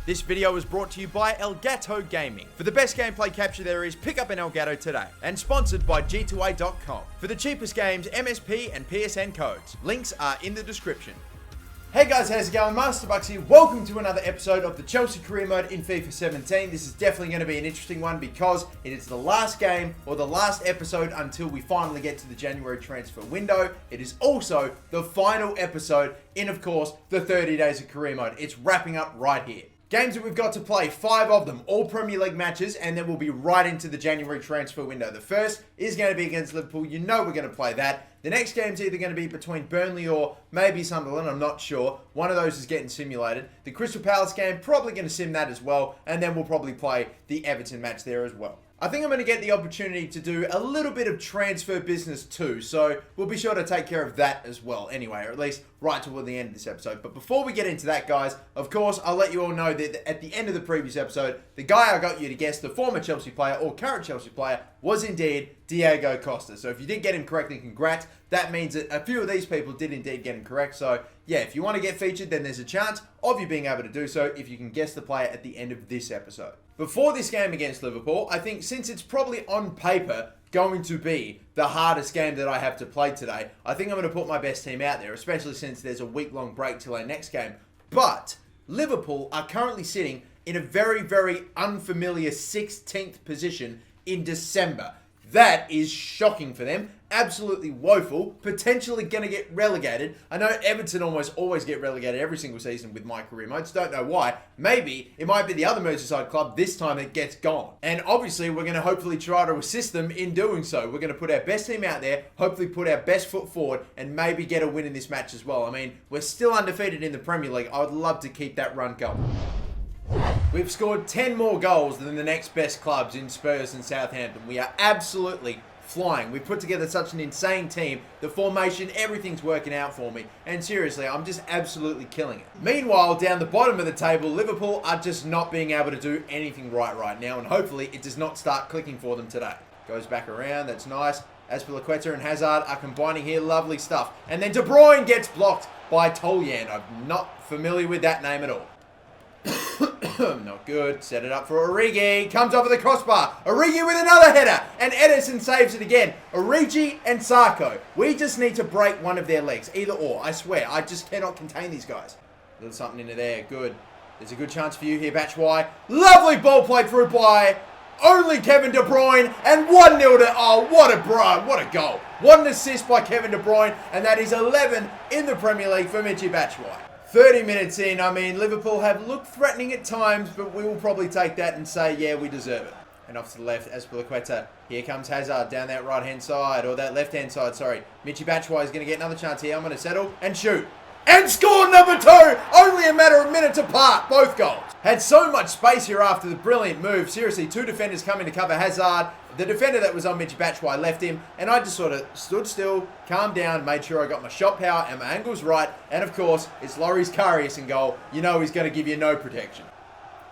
This video is brought to you by Elgato Gaming. For the best gameplay capture there is, pick up an Elgato today. And sponsored by G2A.com. For the cheapest games, MSP and PSN codes. Links are in the description. Hey guys, how's it going? MasterBucks here. Welcome to another episode of the Chelsea Career Mode in FIFA 17. This is definitely going to be an interesting one because it is the last game or the last episode until we finally get to the January transfer window. It is also the final episode in, of course, the 30 days of Career Mode. It's wrapping up right here. Games that we've got to play, 5 of them, all Premier League matches, and then we'll be right into the January transfer window. The first is going to be against Liverpool. You know we're going to play that. The next game's either going to be between Burnley or maybe Sunderland. I'm not sure. One of those is getting simulated. The Crystal Palace game, probably going to sim that as well, and then we'll probably play the Everton match there as well. I think I'm going to get the opportunity to do a little bit of transfer business too, so we'll be sure to take care of that as well anyway, or at least right toward the end of this episode. But before we get into that, guys, of course, I'll let you all know that at the end of the previous episode, the guy I got you to guess, the former Chelsea player or current Chelsea player, was indeed Diego Costa. So if you did get him correctly, congrats. That means that a few of these people did indeed get him correct. So yeah, if you want to get featured, then there's a chance of you being able to do so if you can guess the player at the end of this episode. Before this game against Liverpool, I think since it's probably on paper going to be the hardest game that I have to play today, I think I'm going to put my best team out there, especially since there's a week-long break till our next game. But Liverpool are currently sitting in a very, very unfamiliar 16th position in December. That is shocking for them. Absolutely woeful. Potentially going to get relegated. I know Everton almost always get relegated every single season with my career modes. Don't know why. Maybe it might be the other Merseyside club this time that gets gone. And obviously we're going to hopefully try to assist them in doing so. We're going to put our best team out there, hopefully put our best foot forward, and maybe get a win in this match as well. I mean, we're still undefeated in the Premier League. I would love to keep that run going. We've scored 10 more goals than the next best clubs in Spurs and Southampton. We are absolutely flying. We've put together such an insane team. The formation, everything's working out for me. And seriously, I'm just absolutely killing it. Meanwhile, down the bottom of the table, Liverpool are just not being able to do anything right now. And hopefully, it does not start clicking for them today. Goes back around. That's nice. Azpilicueta and Hazard are combining here. Lovely stuff. And then De Bruyne gets blocked by Tolyan. I'm not familiar with that name at all. Not good. Set it up for Origi. Comes over the crossbar. Origi with another header. And Ederson saves it again. Origi and Sarko. We just need to break one of their legs. Either or. I swear. I just cannot contain these guys. A little something into there. Good. There's a good chance for you here, Batshuayi. Lovely ball played through by only Kevin De Bruyne. And 1-0 to... Oh, what a goal. What an assist by Kevin De Bruyne. And that is 11 in the Premier League for Michy Batshuayi. 30 minutes in, I mean, Liverpool have looked threatening at times, but we will probably take that and say, yeah, we deserve it. And off to the left, Azpilicueta. Here comes Hazard down that right-hand side, or that left-hand side, sorry. Michy Batshuayi is going to get another chance here. I'm going to settle and shoot. And score number 2! Only a matter of minutes apart, both goals. Had so much space here after the brilliant move. Seriously, 2 defenders coming to cover Hazard. The defender that was on Michy Batshuayi left him, and I just sort of stood still, calmed down, made sure I got my shot power and my angles right, and of course, it's Loris Karius in goal. You know he's going to give you no protection.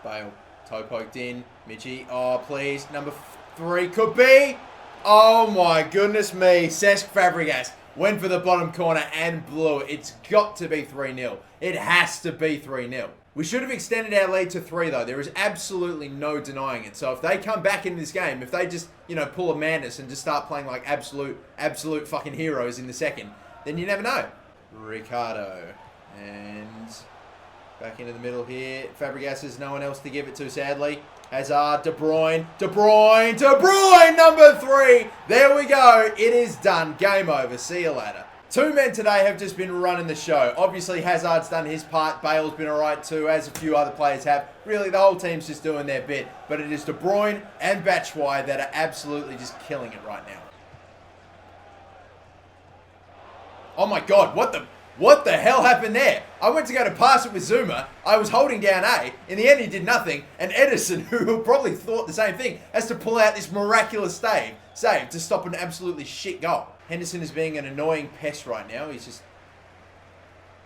Bale, toe poked in, Michy, oh please, number 3 could be. Oh my goodness me, Cesc Fabregas went for the bottom corner and blew it. It's got to be 3-0. It has to be 3-0. We should have extended our lead to 3, though. There is absolutely no denying it. So if they come back in this game, if they just, pull a madness and just start playing like absolute fucking heroes in the second, then you never know. Ricardo. And back into the middle here. Fabregas has no one else to give it to, sadly. Hazard, De Bruyne, number 3. There we go. It is done. Game over. See you later. 2 men today have just been running the show. Obviously, Hazard's done his part. Bale's been alright too, as a few other players have. Really, the whole team's just doing their bit. But it is De Bruyne and Batshuayi that are absolutely just killing it right now. Oh my god, what the hell happened there? I went to go to pass it with Zuma. I was holding down A. In the end, he did nothing. And Ederson, who probably thought the same thing, has to pull out this miraculous save to stop an absolutely shit goal. Henderson is being an annoying pest right now. He's just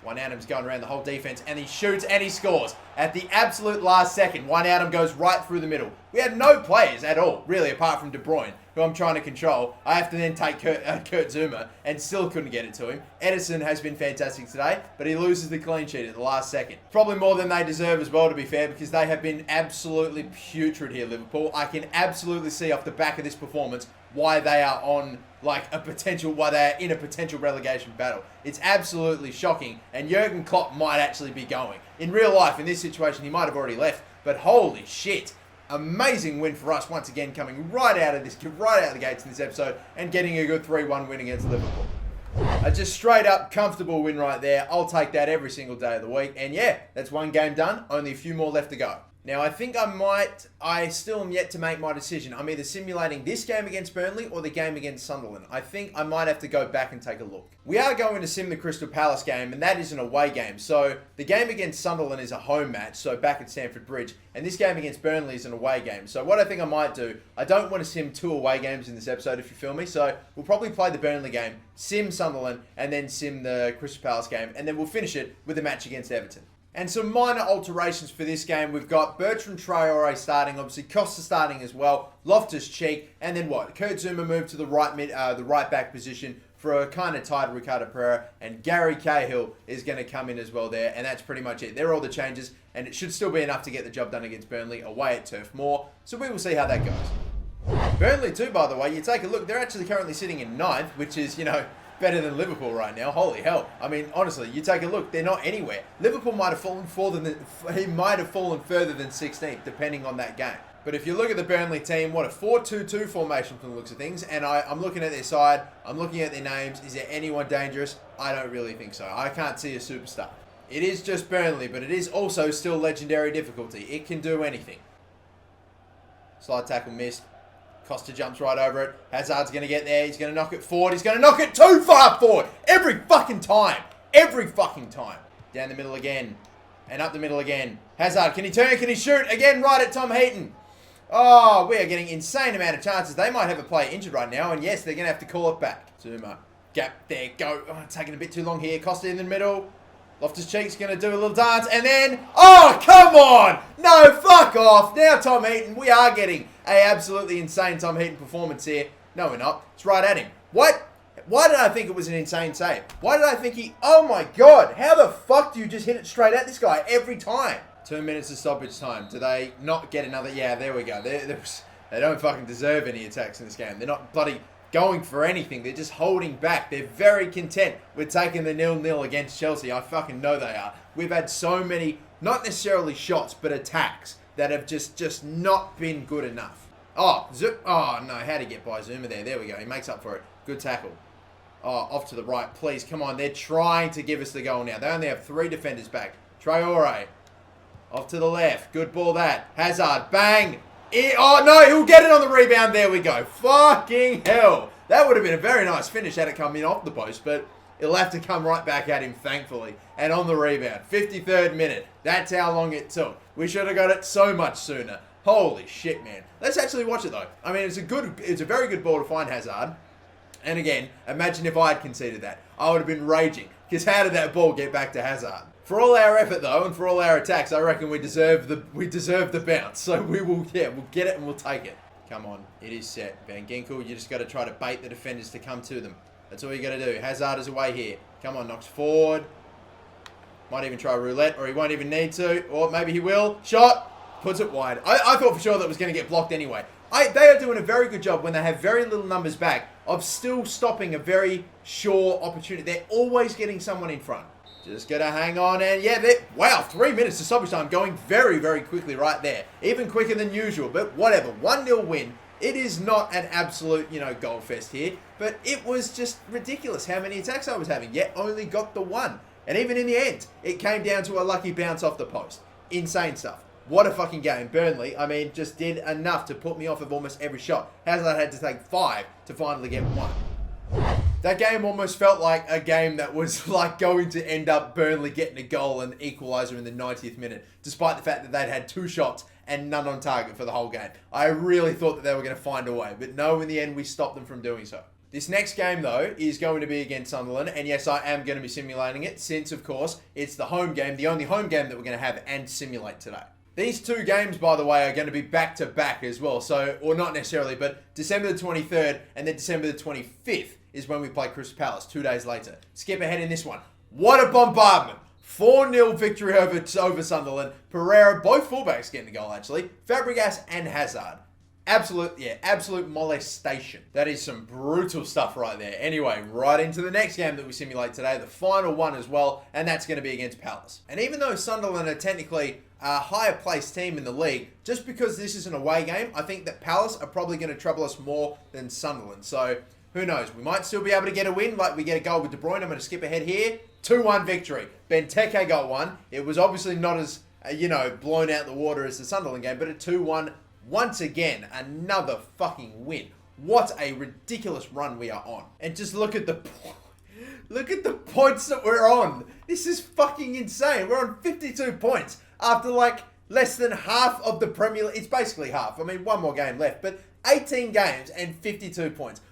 Wijnaldum's going around the whole defense, and he shoots and he scores. At the absolute last second, Wijnaldum goes right through the middle. We had no players at all, really, apart from De Bruyne, who I'm trying to control. I have to then take Kurt Zuma, and still couldn't get it to him. Edison has been fantastic today, but he loses the clean sheet at the last second. Probably more than they deserve as well, to be fair, because they have been absolutely putrid here, Liverpool. I can absolutely see off the back of this performance why they are on why they are in a potential relegation battle. It's absolutely shocking, and Jurgen Klopp might actually be going. In real life, in this situation, he might have already left, but holy shit. Amazing win for us once again, coming right out of the gates in this episode and getting a good 3-1 win against Liverpool. A just straight up comfortable win right there. I'll take that every single day of the week. And yeah, that's one game done. Only a few more left to go. Now, I think I still am yet to make my decision. I'm either simulating this game against Burnley or the game against Sunderland. I think I might have to go back and take a look. We are going to sim the Crystal Palace game, and that is an away game. So the game against Sunderland is a home match, so back at Stamford Bridge. And this game against Burnley is an away game. So what I think I might do, I don't want to sim 2 away games in this episode, if you feel me. So we'll probably play the Burnley game, sim Sunderland, and then sim the Crystal Palace game. And then we'll finish it with a match against Everton. And some minor alterations for this game. We've got Bertrand Traore starting, obviously Costa starting as well, Loftus-Cheek, and then what? Kurt Zuma moved to the right back position for a kind of tied Ricardo Pereira, and Gary Cahill is going to come in as well there, and that's pretty much it. They're all the changes, and it should still be enough to get the job done against Burnley away at Turf Moor, so we will see how that goes. Burnley too, by the way, you take a look, they're actually currently sitting in 9th, which is, better than Liverpool right now. Holy hell. I mean, honestly, you take a look, they're not anywhere. Liverpool might have fallen further than 16th, depending on that game. But if you look at the Burnley team, what a 4-2-2 formation from the looks of things, and I'm looking at their side, I'm looking at their names. Is there anyone dangerous? I don't really think so. I can't see a superstar. It is just Burnley, but it is also still legendary difficulty. It can do anything. Slide tackle missed. Costa jumps right over it. Hazard's going to get there. He's going to knock it forward. He's going to knock it too far forward. Every fucking time. Every fucking time. Down the middle again. And up the middle again. Hazard, can he turn? Can he shoot? Again, right at Tom Heaton. Oh, we are getting insane amount of chances. They might have a player injured right now. And yes, they're going to have to call it back. Zuma. Gap there. Go. Oh, taking a bit too long here. Costa in the middle. Loftus-Cheek's going to do a little dance. And then... Oh, come on. No, fuck off. Now Tom Heaton. We are getting a absolutely insane Tom Heaton performance here. No, we're not. It's right at him. What? Why did I think it was an insane save? Why did I think he... Oh, my God. How the fuck do you just hit it straight at this guy every time? 2 minutes of stoppage time. Do they not get another... Yeah, there we go. They don't fucking deserve any attacks in this game. They're not bloody... going for anything. They're just holding back. They're very content with taking the 0-0 against Chelsea. I fucking know they are. We've had so many, not necessarily shots, but attacks that have just not been good enough. Oh no, how'd he get by Zuma there? There we go. He makes up for it. Good tackle. Oh, off to the right. Please, come on. They're trying to give us the goal now. They only have 3 defenders back. Traore. Off to the left. Good ball that. Hazard. Bang. Oh, no, he'll get it on the rebound. There we go. Fucking hell. That would have been a very nice finish had it come in off the post, but it'll have to come right back at him, thankfully. And on the rebound. 53rd minute. That's how long it took. We should have got it so much sooner. Holy shit, man. Let's actually watch it, though. I mean, it's a very good ball to find Hazard. And again, imagine if I had conceded that. I would have been raging. Because how did that ball get back to Hazard? For all our effort, though, and for all our attacks, I reckon we deserve the bounce. So we'll get it and we'll take it. Come on, it is set. Van Ginkel, you just got to try to bait the defenders to come to them. That's all you got to do. Hazard is away here. Come on, knocks forward. Might even try roulette, or he won't even need to. Or maybe he will. Shot. Puts it wide. I thought for sure that was going to get blocked anyway. They are doing a very good job when they have very little numbers back of still stopping a very sure opportunity. They're always getting someone in front. Just got to hang on, and yeah, wow, 3 minutes to stoppage time, going very, very quickly right there. Even quicker than usual, but whatever. 1-0 win. It is not an absolute, goal fest here, but it was just ridiculous how many attacks I was having, yet only got the 1. And even in the end, it came down to a lucky bounce off the post. Insane stuff. What a fucking game. Burnley, I mean, just did enough to put me off of almost every shot. Hazard had to take 5 to finally get 1. That game almost felt like a game that was like going to end up Burnley getting a goal and equaliser in the 90th minute, despite the fact that they'd had 2 shots and none on target for the whole game. I really thought that they were going to find a way, but no, in the end, we stopped them from doing so. This next game, though, is going to be against Sunderland, and yes, I am going to be simulating it, since, of course, it's the home game, the only home game that we're going to have and simulate today. These two games, by the way, are going to be back-to-back as well, so, or not necessarily, but December the 23rd and then December the 25th is when we play Crystal Palace, 2 days later. Skip ahead in this one. What a bombardment! 4-0 victory over Sunderland. Pereira, both fullbacks getting the goal, actually. Fabregas and Hazard. Absolute molestation. That is some brutal stuff right there. Anyway, right into the next game that we simulate today, the final one as well, and that's going to be against Palace. And even though Sunderland are technically a higher placed team in the league, just because this is an away game, I think that Palace are probably going to trouble us more than Sunderland. So, who knows? We might still be able to get a win, like we get a goal with De Bruyne. I'm going to skip ahead here. 2-1 victory. Benteke got one. It was obviously not as, blown out the water as the Sunderland game, but a 2-1. Once again, another fucking win. What a ridiculous run we are on. And just look at the points that we're on. This is fucking insane. We're on 52 points after like less than half of the Premier League. It's basically half. I mean, one more game left, but 18 games and 52 points.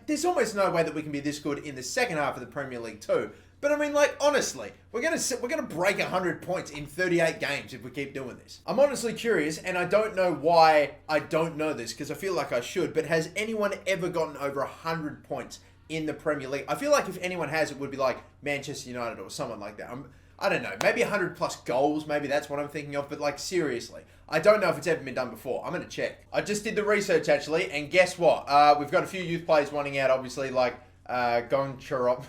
There's almost no way that we can be this good in the second half of the Premier League too. But I mean, like, honestly, we're gonna break 100 points in 38 games if we keep doing this. I'm honestly curious, and I don't know why I don't know this, because I feel like I should, but has anyone ever gotten over 100 points in the Premier League? I feel like if anyone has, it would be like Manchester United or someone like that. I don't know, maybe 100 plus goals, maybe that's what I'm thinking of, but like, seriously, I don't know if it's ever been done before. I'm gonna check. I just did the research, actually, and guess what? We've got a few youth players wanting out, obviously, like, Gonchurop,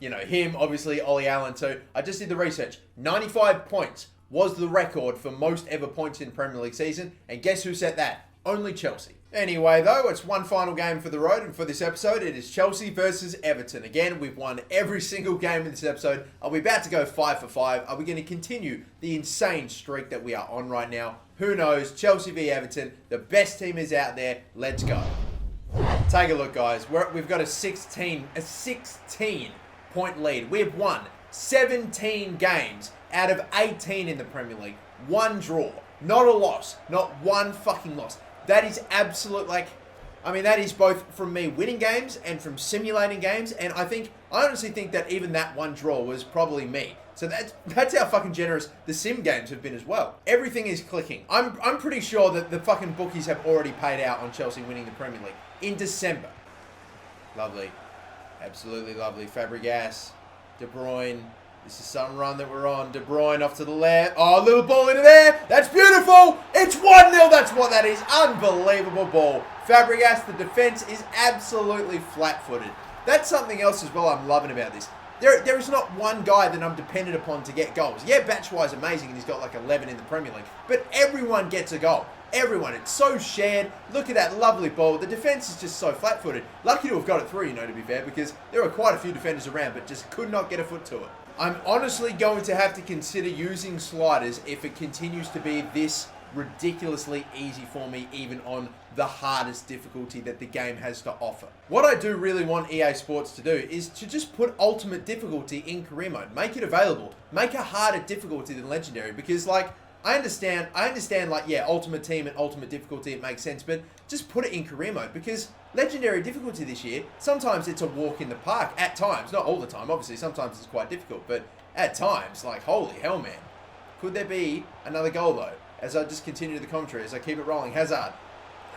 him, obviously, Ollie Allen too. I just did the research. 95 points was the record for most ever points in Premier League season, and guess who set that? Only Chelsea. Anyway, though, it's one final game for the road, and for this episode, it is Chelsea versus Everton. Again, we've won every single game in this episode. Are we about to go 5 for 5? Are we going to continue the insane streak that we are on right now? Who knows? Chelsea v Everton. The best team is out there. Let's go. Take a look, guys. We've got a 16 point lead. We have won 17 games out of 18 in the Premier League. One draw. Not a loss. Not one fucking loss. That is absolute, that is both from me winning games and from simulating games, and I honestly think that even that one draw was probably me. So that's how fucking generous the sim games have been as well. Everything is clicking. I'm pretty sure that the fucking bookies have already paid out on Chelsea winning the Premier League in December. Lovely. Absolutely lovely. Fabregas. De Bruyne. This is some run that we're on. De Bruyne off to the left. Oh, little ball into there. That's beautiful. It's 1-0. That's what that is. Unbelievable ball. Fabregas, the defense is absolutely flat-footed. That's something else as well I'm loving about this. There is not one guy that I'm dependent upon to get goals. Yeah, Batshuayi's amazing and he's got like 11 in the Premier League. But everyone gets a goal. Everyone. It's so shared. Look at that lovely ball. The defense is just so flat-footed. Lucky to have got it through, to be fair, because there were quite a few defenders around, but just could not get a foot to it. I'm honestly going to have to consider using sliders if it continues to be this ridiculously easy for me, even on the hardest difficulty that the game has to offer. What I do really want EA Sports to do is to just put ultimate difficulty in career mode. Make it available. Make a harder difficulty than legendary, because I understand ultimate team and ultimate difficulty, it makes sense, but just put it in career mode, because legendary difficulty this year, sometimes it's a walk in the park, at times, not all the time, obviously, sometimes it's quite difficult, but at times, holy hell, man. Could there be another goal, though? As I just continue the commentary, as I keep it rolling. Hazard.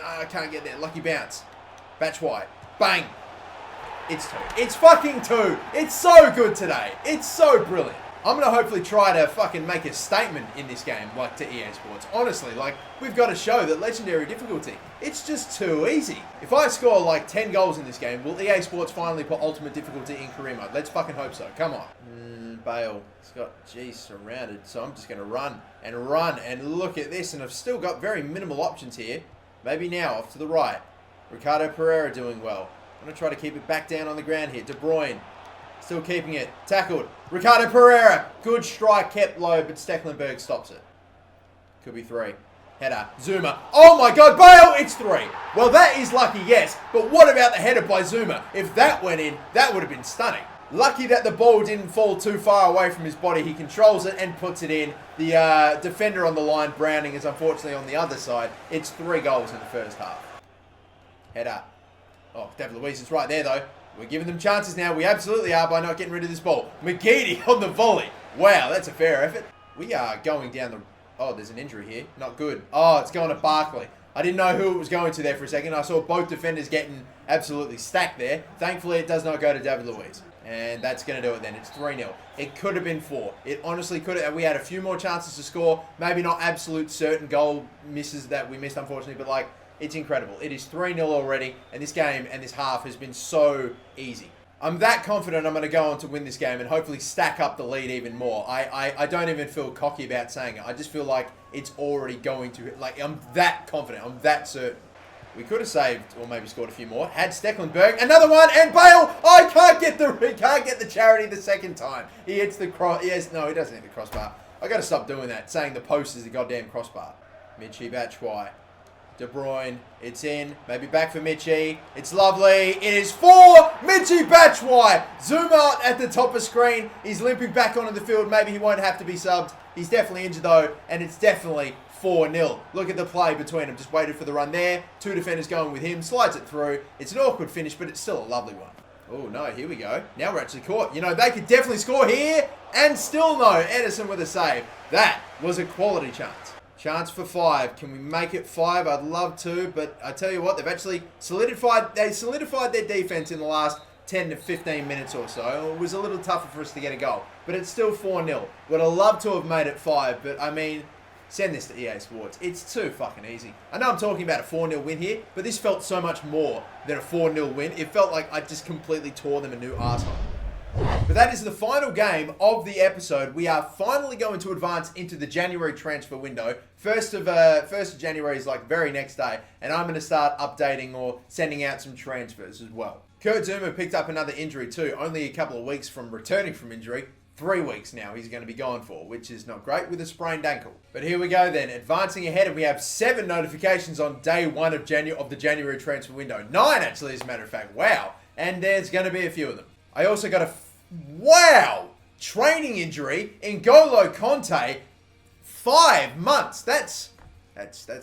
I can't get there. Lucky bounce. Batshuayi. Bang. It's 2. It's fucking 2. It's so good today. It's so brilliant. I'm going to hopefully try to fucking make a statement in this game, to EA Sports. Honestly, we've got to show that legendary difficulty, it's just too easy. If I score, 10 goals in this game, will EA Sports finally put ultimate difficulty in career mode? Let's fucking hope so. Come on. Bale. He's got, surrounded. So I'm just going to run, and look at this, and I've still got very minimal options here. Maybe now, off to the right. Ricardo Pereira doing well. I'm going to try to keep it back down on the ground here. De Bruyne. Still keeping it. Tackled. Ricardo Pereira. Good strike, kept low, but Stecklenburg stops it. Could be 3. Header. Zuma. Oh my god, Bale! It's 3. Well, that is lucky, yes. But what about the header by Zuma? If that went in, that would have been stunning. Lucky that the ball didn't fall too far away from his body. He controls it and puts it in. The defender on the line, Browning, is unfortunately on the other side. It's 3 goals in the first half. Header. Oh, David Luiz is right there, though. We're giving them chances now. We absolutely are by not getting rid of this ball. McGeady on the volley. Wow, that's a fair effort. We are going down the... Oh, there's an injury here. Not good. Oh, it's going to Barkley. I didn't know who it was going to there for a second. I saw both defenders getting absolutely stacked there. Thankfully, it does not go to David Luiz. And that's going to do it then. It's 3-0. It could have been 4. It honestly could have. We had a few more chances to score. Maybe not absolute certain goal misses that we missed, unfortunately. But, like, it's incredible. It is 3-0 already. And this game and this half has been so easy. I'm that confident I'm going to go on to win this game and hopefully stack up the lead even more. I don't even feel cocky about saying it. I just feel like it's already going to... Like, I'm that confident. I'm that certain. We could have saved or maybe scored a few more. Had Stecklenberg. Another one. And Bale. Oh, he can't get the charity the second time. He hits the cross. Yes, no, he doesn't hit the crossbar. I got to stop doing that. Saying the post is the goddamn crossbar. Michy Batshuayi. De Bruyne. It's in. Maybe back for Michy. It's lovely. It is 4. Michy Batshuayi. Zoom out at the top of screen. He's limping back onto the field. Maybe he won't have to be subbed. He's definitely injured though. And it's definitely 4-0. Look at the play between them. Just waited for the run there. 2 defenders going with him. Slides it through. It's an awkward finish, but it's still a lovely one. Oh, no. Here we go. Now we're actually caught. You know, they could definitely score here. And still no. Edison with a save. That was a quality chance. Chance for 5. Can we make it 5? I'd love to, but I tell you what, they've actually solidified their defense in the last 10 to 15 minutes or so. It was a little tougher for us to get a goal, but it's still 4-0. Would have loved to have made it 5, but I mean, send this to EA Sports. It's too fucking easy. I know I'm talking about a 4-0 win here, but this felt so much more than a 4-0 win. It felt like I just completely tore them a new arsehole. But that is the final game of the episode. We are finally going to advance into the January transfer window. 1st of January is like very next day. And I'm going to start updating or sending out some transfers as well. Kurt Zouma picked up another injury too. Only a couple of weeks from returning from injury. 3 weeks now he's going to be gone for, which is not great with a sprained ankle. But here we go then. Advancing ahead, and we have 7 notifications on day 1 of the January transfer window. 9 actually, as a matter of fact. Wow. And there's going to be a few of them. I also got a training injury in N'Golo Kanté. 5 months. That's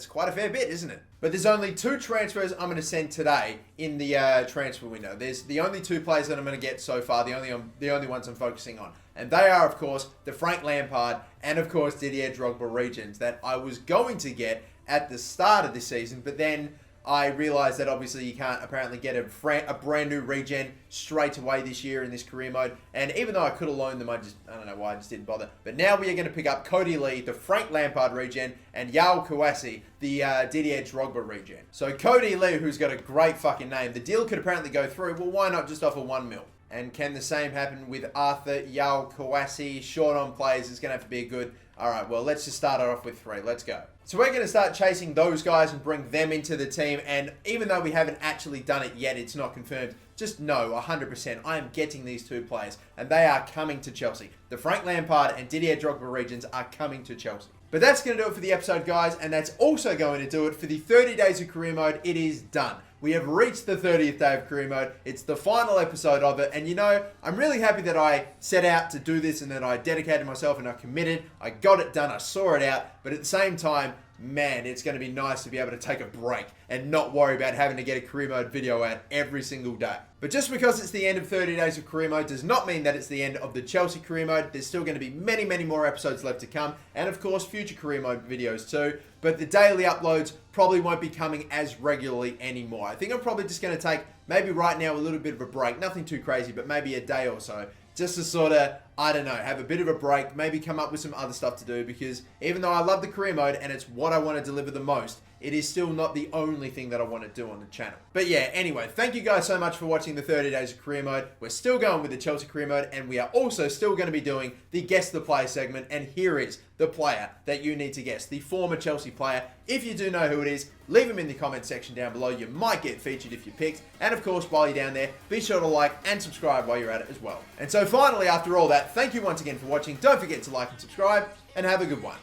quite a fair bit, isn't it? But there's only 2 transfers I'm going to send today in the transfer window. There's the only 2 players that I'm going to get so far. The only ones I'm focusing on, and they are of course the Frank Lampard and of course Didier Drogba Regens that I was going to get at the start of this season, but then I realised that obviously you can't apparently get a brand new regen straight away this year in this career mode. And even though I could have loaned them, I don't know why I just didn't bother. But now we are going to pick up Cody Lee, the Frank Lampard regen, and Yao Kouassi, the Didier Drogba regen. So Cody Lee, who's got a great fucking name, the deal could apparently go through. Well, why not just offer 1 mil? And can the same happen with Arthur Yao Kouassi? Short on players is going to have to be a good... Alright, well, let's just start it off with 3. Let's go. So we're going to start chasing those guys and bring them into the team. And even though we haven't actually done it yet, it's not confirmed. Just know 100% I am getting these 2 players. And they are coming to Chelsea. The Frank Lampard and Didier Drogba Regens are coming to Chelsea. But that's going to do it for the episode, guys. And that's also going to do it for the 30 days of career mode. It is done. We have reached the 30th day of career mode. It's the final episode of it. And you know, I'm really happy that I set out to do this and that I dedicated myself and I committed. I got it done. I saw it out. But at the same time, man, it's going to be nice to be able to take a break and not worry about having to get a career mode video out every single day. But just because it's the end of 30 days of career mode does not mean that it's the end of the Chelsea career mode. There's still going to be many, many more episodes left to come. And of course, future career mode videos too. But the daily uploads probably won't be coming as regularly anymore. I think I'm probably just going to take maybe right now a little bit of a break. Nothing too crazy, but maybe a day or so. Just to sort of, I don't know, have a bit of a break, maybe come up with some other stuff to do, because even though I love the career mode and it's what I want to deliver the most, it is still not the only thing that I want to do on the channel. But yeah, anyway, thank you guys so much for watching the 30 days of career mode. We're still going with the Chelsea career mode, and we are also still going to be doing the Guess the Player segment, and here is the player that you need to guess, the former Chelsea player. If you do know who it is, leave them in the comment section down below. You might get featured if you picked. And of course, while you're down there, be sure to like and subscribe while you're at it as well. And so finally, after all that, thank you once again for watching. Don't forget to like and subscribe, and have a good one.